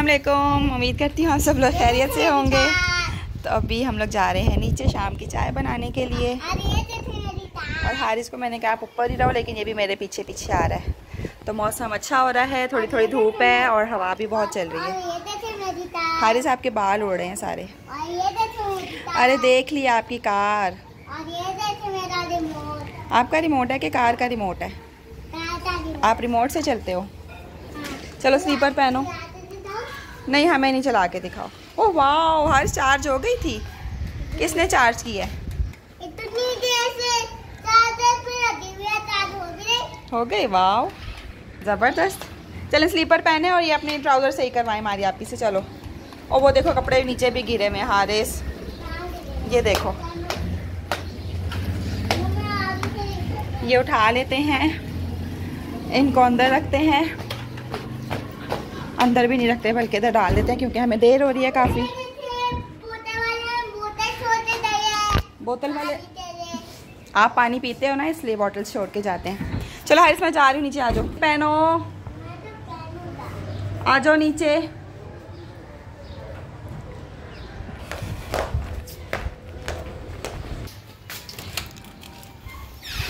वालेकुम। उम्मीद करती हूँ आप सब लोग खैरियत से होंगे। तो अभी हम लोग जा रहे हैं नीचे शाम की चाय बनाने के लिए। और हारिस को मैंने कहा आप ऊपर ही रहो, लेकिन ये भी मेरे पीछे पीछे आ रहा है। तो मौसम अच्छा हो रहा है, थोड़ी थोड़ी धूप है और हवा भी बहुत चल रही है। हारिस आपके बाल उड़ रहे हैं सारे। अरे देख लिया आपकी कार। आपका रिमोट है कि कार का रिमोट है? आप रिमोट से चलते हो? चलो स्लीपर पहनो। नहीं हमें नहीं चला के दिखाओ। ओह वाह, हर चार्ज हो गई थी। किसने चार्ज की है? हो गई, वाह ज़बरदस्त। चलें स्लीपर पहने और ये अपने ट्राउज़र सही करवाएं हमारी आपी से। चलो। और वो देखो कपड़े नीचे भी गिरे हुए हैं हारिस, ये देखो। ये उठा लेते हैं, इनको अंदर रखते हैं। अंदर भी नहीं रखते बल्कि इधर डाल देते हैं क्योंकि हमें देर हो रही है काफ़ी। बोतल वाले आप पानी पीते हो ना, इसलिए बॉटल छोड़ के जाते हैं। चलो हारिस मैं जा रही हूँ नीचे, आ जाओ। पहनो, आ जाओ नीचे।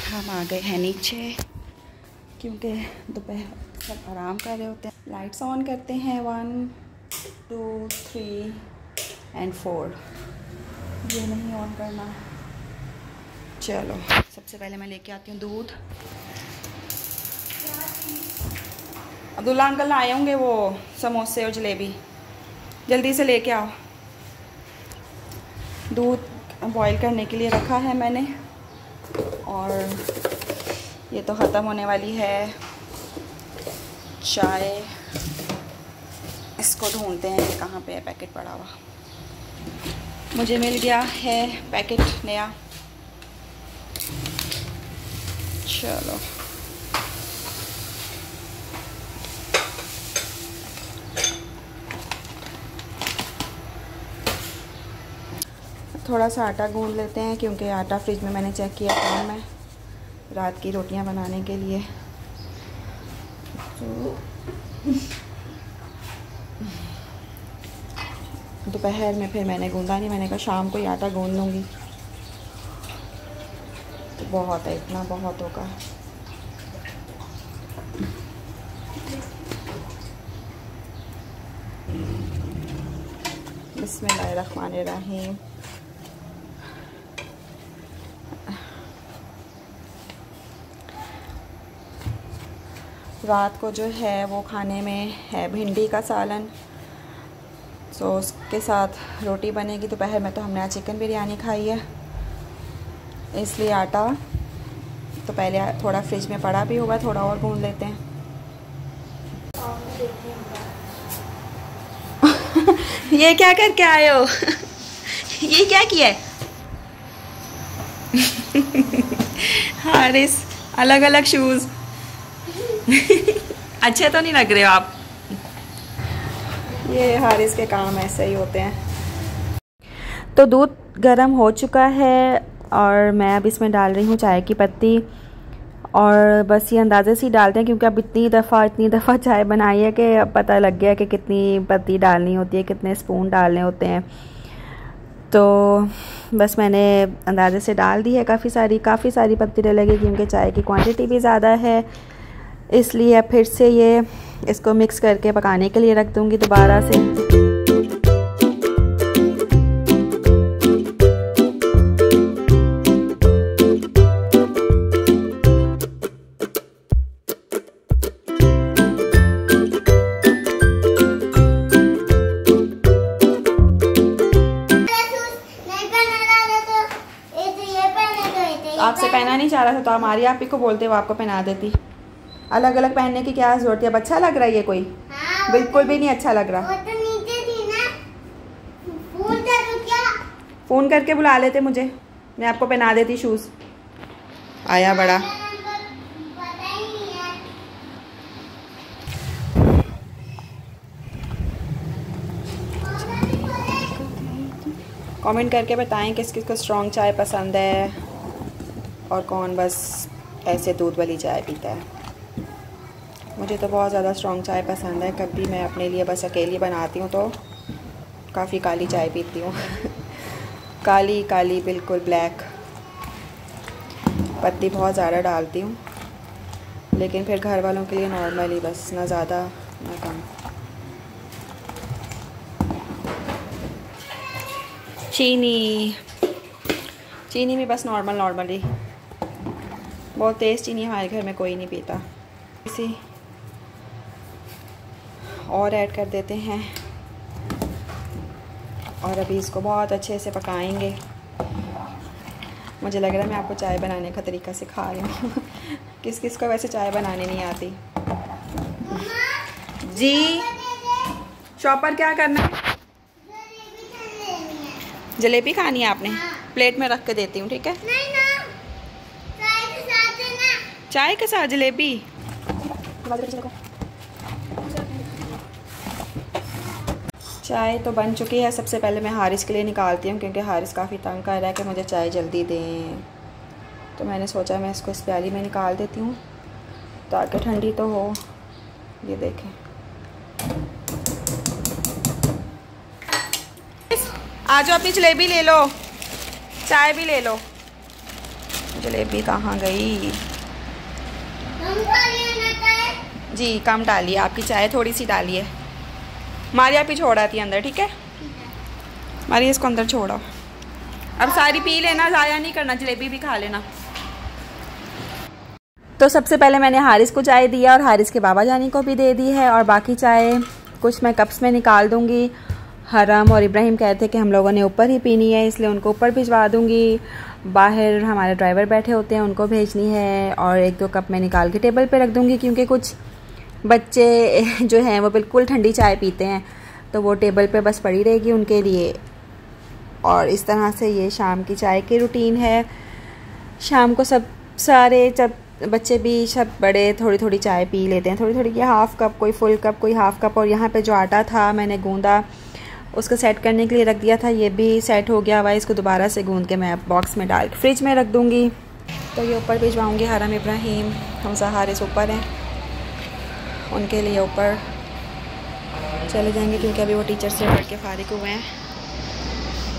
हम आ गए हैं नीचे क्योंकि दोपहर सब आराम कर रहे होते हैं। लाइट्स ऑन करते हैं 1 2 3 और 4। ये नहीं ऑन करना। चलो सबसे पहले मैं लेके आती हूँ दूध। अब्दुल्ला अंकल आए होंगे वो समोसे और जलेबी, जल्दी से लेके आओ। दूध बॉईल करने के लिए रखा है मैंने और ये तो ख़त्म होने वाली है चाय। इसको ढूंढते हैं कि कहाँ पे है पैकेट पड़ा हुआ। मुझे मिल गया है पैकेट नया। चलो थोड़ा सा आटा गूंद लेते हैं क्योंकि आटा फ्रिज में मैंने चेक किया कम है रात की रोटियां बनाने के लिए। दोपहर में फिर मैंने गूंदा नहीं, मैंने कहा शाम को ही आटा गूंद लूँगी। तो बहुत है, इतना बहुत होगा। बिस्मिल्लाहिर्रहमानिर्रहीम। रात को जो है वो खाने में है भिंडी का सालन, तो उसके साथ रोटी बनेगी। दोपहर में तो हमने आज चिकन बिरयानी खाई है, इसलिए आटा तो पहले थोड़ा फ्रिज में पड़ा भी होगा, थोड़ा और गूंद लेते हैं। ये क्या करके आए हो? ये क्या किया है? हारिस अलग अलग शूज़। अच्छे तो नहीं लग रहे हो आप। ये हारिस के काम ऐसे ही होते हैं। तो दूध गर्म हो चुका है और मैं अब इसमें डाल रही हूँ चाय की पत्ती। और बस ये अंदाज़े से ही डालते हैं क्योंकि अब इतनी दफ़ा चाय बनाई है कि अब पता लग गया कि कितनी पत्ती डालनी होती है, कितने स्पून डालने होते हैं। तो बस मैंने अंदाज़े से डाल दी है। काफ़ी सारी पत्ती डलेगी क्योंकि चाय की क्वांटिटी भी ज़्यादा है, इसलिए फिर से ये इसको मिक्स करके पकाने के लिए रख दूँगी दोबारा से। आपसे पहना नहीं चाह रहा था तो हमारी आप ही को बोलते, वो आपको पहना देती। अलग अलग पहनने की क्या जरूरत है? अब अच्छा लग रहा है ये कोई? हाँ, बिल्कुल भी नहीं अच्छा लग रहा। वो तो नीचे थी ना। फ़ोन करके बुला लेते मुझे, मैं आपको पहना देती शूज़। आया बड़ा। कमेंट करके बताएं किस किस को स्ट्रॉन्ग चाय पसंद है और कौन बस ऐसे दूध वाली चाय पीता है। मुझे तो बहुत ज़्यादा स्ट्रॉन्ग चाय पसंद है। कभी मैं अपने लिए बस अकेली बनाती हूँ तो काफ़ी काली चाय पीती हूँ काली काली बिल्कुल ब्लैक। पत्ती बहुत ज़्यादा डालती हूँ, लेकिन फिर घर वालों के लिए नॉर्मली बस, ना ज़्यादा ना कम। चीनी भी बस नॉर्मली। बहुत तेज़ चीनी हमारे घर में कोई नहीं पीता। इसी और ऐड कर देते हैं और अभी इसको बहुत अच्छे से पकाएंगे। मुझे लग रहा है मैं आपको चाय बनाने का तरीका सिखा रही हूँ किस किस को वैसे चाय बनाने नहीं आती। जी शॉपर क्या करना है? जलेबी खानी है आपने? प्लेट में रख के देती हूँ, ठीक है? नहीं ना, चाय के साथ जलेबी। चाय तो बन चुकी है। सबसे पहले मैं हारिस के लिए निकालती हूँ, क्योंकि हारिस काफ़ी तंग कर रहा है कि मुझे चाय जल्दी दें। तो मैंने सोचा मैं इसको इस प्याली में निकाल देती हूँ ताकि ठंडी तो हो। ये देखें, आ जाओ अपनी जलेबी ले लो, चाय भी ले लो। जलेबी कहाँ गई? जी कम डालिए, आपकी चाय थोड़ी सी डालिए। मारिया भी छोड़ा थी अंदर, ठीक है? मारिया इसको अंदर छोड़ो। अब सारी पी लेना, ज़ाया नहीं करना, जलेबी भी खा लेना। तो सबसे पहले मैंने हारिस को चाय दिया और हारिस के बाबा जानी को भी दे दी है, और बाकी चाय कुछ मैं कप्स में निकाल दूँगी। हरम और इब्राहिम कहते थे कि हम लोगों ने ऊपर ही पीनी है, इसलिए उनको ऊपर भिजवा दूँगी। बाहर हमारे ड्राइवर बैठे होते हैं, उनको भेजनी है। और 1-2 कप मैं निकाल के टेबल पे रख दूँगी, क्योंकि कुछ बच्चे जो हैं वो बिल्कुल ठंडी चाय पीते हैं, तो वो टेबल पे बस पड़ी रहेगी उनके लिए। और इस तरह से ये शाम की चाय की रूटीन है। शाम को सब सारे, जब बच्चे भी सब बड़े थोड़ी थोड़ी चाय पी लेते हैं, थोड़ी थोड़ी। ये हाफ़ कप, कोई फुल कप, कोई हाफ़ कप। और यहाँ पे जो आटा था मैंने गूंदा, उसको सेट करने के लिए रख दिया था, ये भी सेट हो गया हुआ है। इसको दोबारा से गूंद के मैं बॉक्स में डाल के फ्रिज में रख दूँगी। तो ये ऊपर भिजवाऊँगी। हरम, इब्राहिम, हमजा, हारिस ऊपर हैं, उनके लिए ऊपर चले जाएंगे, क्योंकि अभी वो टीचर से पढ़ के फारिग हुए हैं,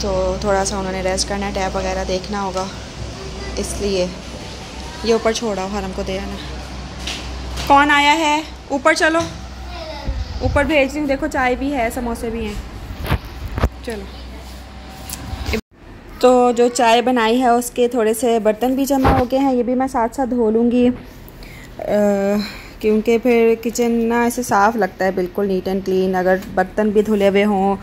तो थोड़ा सा उन्होंने रेस्ट करना है, टैब वगैरह देखना होगा, इसलिए ये ऊपर छोड़ा। हरम को दे आना। कौन आया है? ऊपर चलो, ऊपर भेज रही हूँ। देखो चाय भी है, समोसे भी हैं, चलो। तो जो चाय बनाई है उसके थोड़े से बर्तन भी जमा हो गए हैं, ये भी मैं साथ साथ धो लूँगी, क्योंकि फिर किचन ना ऐसे साफ़ लगता है, बिल्कुल नीट एंड क्लीन। अगर बर्तन भी धुले हुए हों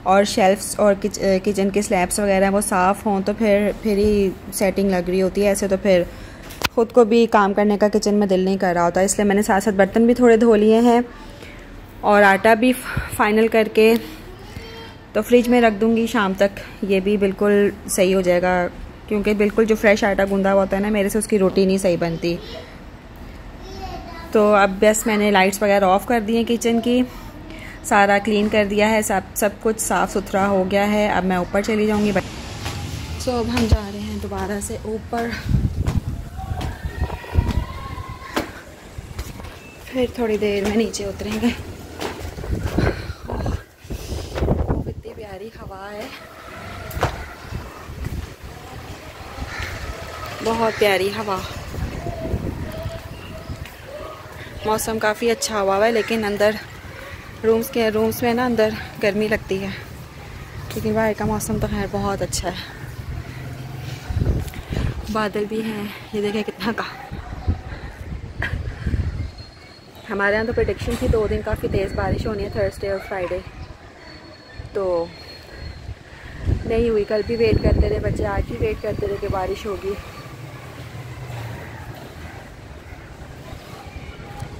और शेल्फ्स और किचन के स्लैब्स वगैरह वो साफ़ हों, तो फिर ही सेटिंग लग रही होती है। ऐसे तो फिर ख़ुद को भी काम करने का किचन में दिल नहीं कर रहा होता, इसलिए मैंने साथ साथ बर्तन भी थोड़े धो लिए हैं और आटा भी फाइनल करके तो फ्रिज में रख दूँगी शाम तक। ये भी बिल्कुल सही हो जाएगा, क्योंकि बिल्कुल जो फ्रेश आटा गूंदा हुआ होता है ना, मेरे से उसकी रोटी नहीं सही बनती। तो अब बस मैंने लाइट्स वगैरह ऑफ़ कर दी हैं किचन की, सारा क्लीन कर दिया है, सब कुछ साफ़ सुथरा हो गया है। अब मैं ऊपर चली जाऊँगी। तो अब हम जा रहे हैं दोबारा से ऊपर, फिर थोड़ी देर में नीचे उतरेंगे। इतनी प्यारी हवा है, बहुत प्यारी हवा। मौसम काफ़ी अच्छा हुआ है, लेकिन अंदर रूम्स में ना अंदर गर्मी लगती है, लेकिन बाहर का मौसम तो खैर बहुत अच्छा है। बादल भी हैं, ये देखें कितना का। हमारे यहाँ तो प्रेडिक्शन थी 2 दिन काफ़ी तेज़ बारिश होनी है, थर्सडे और फ्राइडे, तो नहीं हुई। कल भी वेट करते रहे बच्चे, आज भी वेट करते रहे कि बारिश होगी।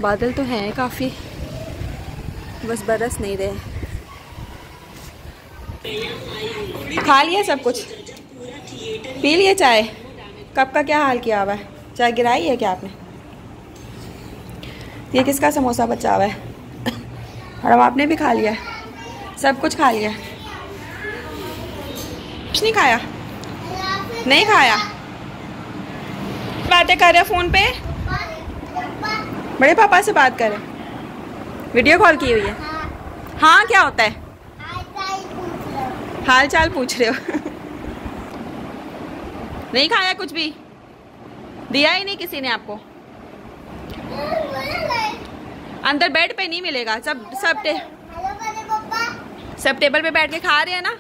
बादल तो हैं काफ़ी, बस बरस नहीं रहे। खा लिया सब कुछ, पी लिया चाय। कप का क्या हाल किया हुआ है? चाय गिराई है क्या आपने? ये किसका समोसा बचा हुआ है? और आपने भी खा लिया है? सब कुछ खा लिया? कुछ नहीं खाया? नहीं खाया? बातें कर रहे फ़ोन पे? बड़े पापा से बात करें, वीडियो कॉल की हुई है। हाँ क्या होता है? हाल चाल पूछ रहे हो? नहीं खाया कुछ भी? दिया ही नहीं किसी ने आपको? अंदर बेड पे नहीं मिलेगा, सब टेबल पे बैठ के खा रहे हैं ना,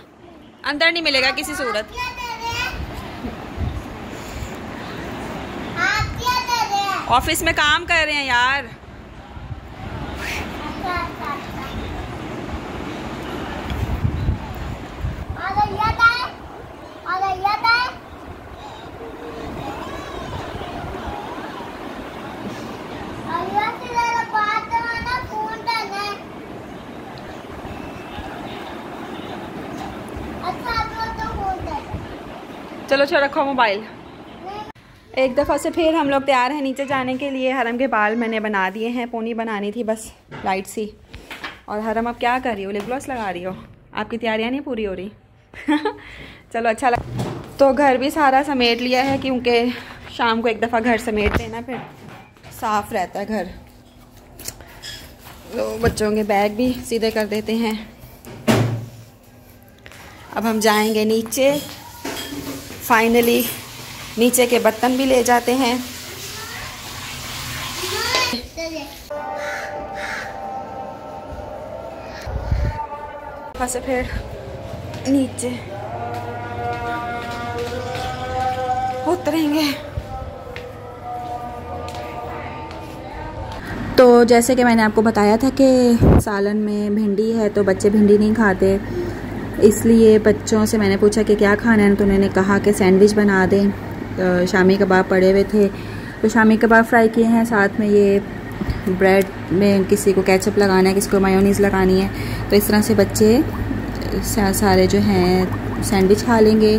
अंदर नहीं मिलेगा किसी सूरत। ऑफिस में काम कर रहे हैं यार। चलो चलो रखो मोबाइल। एक दफ़ा से फिर हम लोग तैयार हैं नीचे जाने के लिए। हरम के बाल मैंने बना दिए हैं, पोनी बनानी थी बस लाइट सी। और हरम अब क्या कर रही हो? लिप ग्लॉस लगा रही हो? आपकी तैयारियां नहीं पूरी हो रही? चलो अच्छा लगा। तो घर भी सारा समेट लिया है क्योंकि शाम को एक दफ़ा घर समेट देना फिर साफ़ रहता है घर। तो बच्चों के बैग भी सीधे कर देते हैं। अब हम जाएंगे नीचे, फाइनली नीचे के बर्तन भी ले जाते हैं। से फिर नीचे उतरेंगे। तो जैसे कि मैंने आपको बताया था कि सालन में भिंडी है तो बच्चे भिंडी नहीं खाते, इसलिए बच्चों से मैंने पूछा कि क्या खाना है, तो उन्होंने कहा कि सैंडविच बना दें। शामी कबाब पड़े हुए थे तो शामी कबाब फ्राई किए हैं, साथ में ये ब्रेड में किसी को केचप लगाना है, किसी को मायोनीज़ लगानी है। तो इस तरह से बच्चे सारे जो हैं सैंडविच खा लेंगे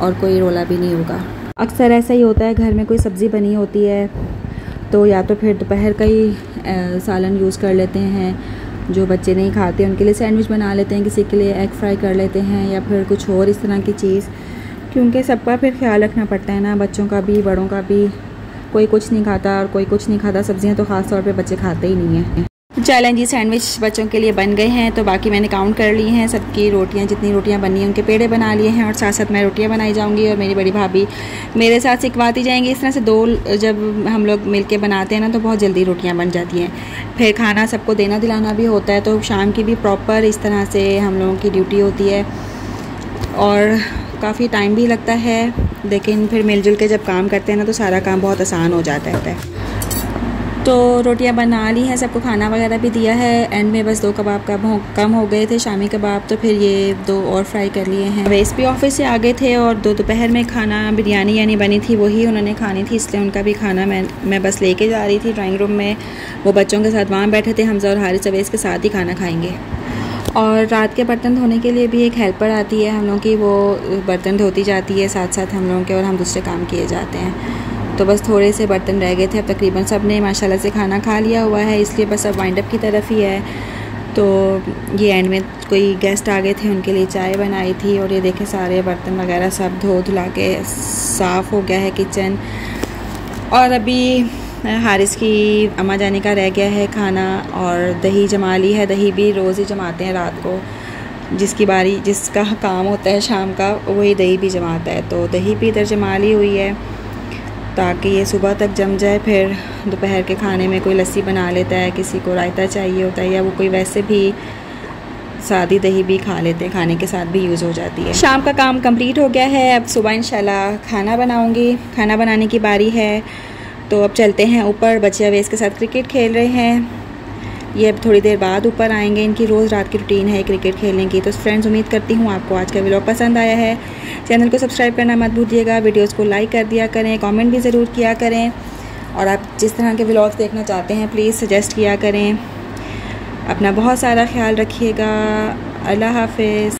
और कोई रोला भी नहीं होगा। अक्सर ऐसा ही होता है, घर में कोई सब्ज़ी बनी होती है तो या तो फिर दोपहर का ही सालन यूज़ कर लेते हैं, जो बच्चे नहीं खाते उनके लिए सैंडविच बना लेते हैं, किसी के लिए एग फ्राई कर लेते हैं या फिर कुछ और इस तरह की चीज़, क्योंकि सबका फिर ख्याल रखना पड़ता है ना, बच्चों का भी बड़ों का भी। कोई कुछ नहीं खाता और कोई कुछ नहीं खाता, सब्जियां तो ख़ास तौर पे बच्चे खाते ही नहीं हैं। चलें जी, सैंडविच बच्चों के लिए बन गए हैं। तो बाकी मैंने काउंट कर ली हैं सबकी रोटियां, जितनी रोटियां बननी हैं उनके पेड़े बना लिए हैं और साथ साथ मैं रोटियां बनाई जाऊंगी और मेरी बड़ी भाभी मेरे साथ सिखवाती जाएंगी। इस तरह से दो जब हम लोग मिल के बनाते हैं ना तो बहुत जल्दी रोटियां बन जाती हैं। फिर खाना सबको देना दिलाना भी होता है, तो शाम की भी प्रॉपर इस तरह से हम लोगों की ड्यूटी होती है और काफ़ी टाइम भी लगता है, लेकिन फिर मिलजुल के जब काम करते हैं ना तो सारा काम बहुत आसान हो जाता है। तो रोटियां बना ली हैं, सबको खाना वगैरह भी दिया है। एंड में बस 2 कबाब का कम हो गए थे, शामी कबाब, तो फिर ये 2 और फ्राई कर लिए हैं। वैसे भी ऑफिस से आ गए थे और दोपहर में खाना बिरयानी यानी बनी थी, वही उन्होंने खानी थी, इसलिए उनका भी खाना मैं बस लेके जा रही थी ड्राइंग रूम में। वो बच्चों के साथ वहाँ बैठे थे, हमजा और हारिस अवैस के साथ ही खाना खाएँगे। और रात के बर्तन धोने के लिए भी एक हेल्पर आती है हम लोगों की, वो बर्तन धोती जाती है साथ साथ हम लोगों के, और हम दूसरे काम किए जाते हैं। तो बस थोड़े से बर्तन रह गए थे, अब तकरीबन सब ने माशाल्लाह से खाना खा लिया हुआ है, इसलिए बस अब वाइंड अप की तरफ ही है। तो ये एंड में कोई गेस्ट आ गए थे, उनके लिए चाय बनाई थी और ये देखें सारे बर्तन वगैरह सब धुला के साफ़ हो गया है किचन। और अभी हारिस की अम्मा जाने का रह गया है खाना और दही जमा ली है। दही भी रोज़ ही जमाते हैं रात को, जिसका काम होता है शाम का वही दही भी जमाता है। तो दही भी इधर जमा ली हुई है ताकि ये सुबह तक जम जाए। फिर दोपहर के खाने में कोई लस्सी बना लेता है, किसी को रायता चाहिए होता है, या वो कोई वैसे भी सादी दही भी खा लेते हैं, खाने के साथ भी यूज़ हो जाती है। शाम का काम कंप्लीट हो गया है, अब सुबह इंशाल्लाह खाना बनाऊंगी। खाना बनाने की बारी है, तो अब चलते हैं ऊपर। बच्चे अवेस के साथ क्रिकेट खेल रहे हैं, ये अब थोड़ी देर बाद ऊपर आएंगे। इनकी रोज़ रात की रूटीन है क्रिकेट खेलने की। तो फ्रेंड्स, उम्मीद करती हूँ आपको आज का व्लॉग पसंद आया है। चैनल को सब्सक्राइब करना मत भूलिएगा, वीडियोस को लाइक कर दिया करें, कमेंट भी ज़रूर किया करें, और आप जिस तरह के व्लॉग्स देखना चाहते हैं प्लीज़ सजेस्ट किया करें। अपना बहुत सारा ख्याल रखिएगा। अल्लाह हाफ़िज़।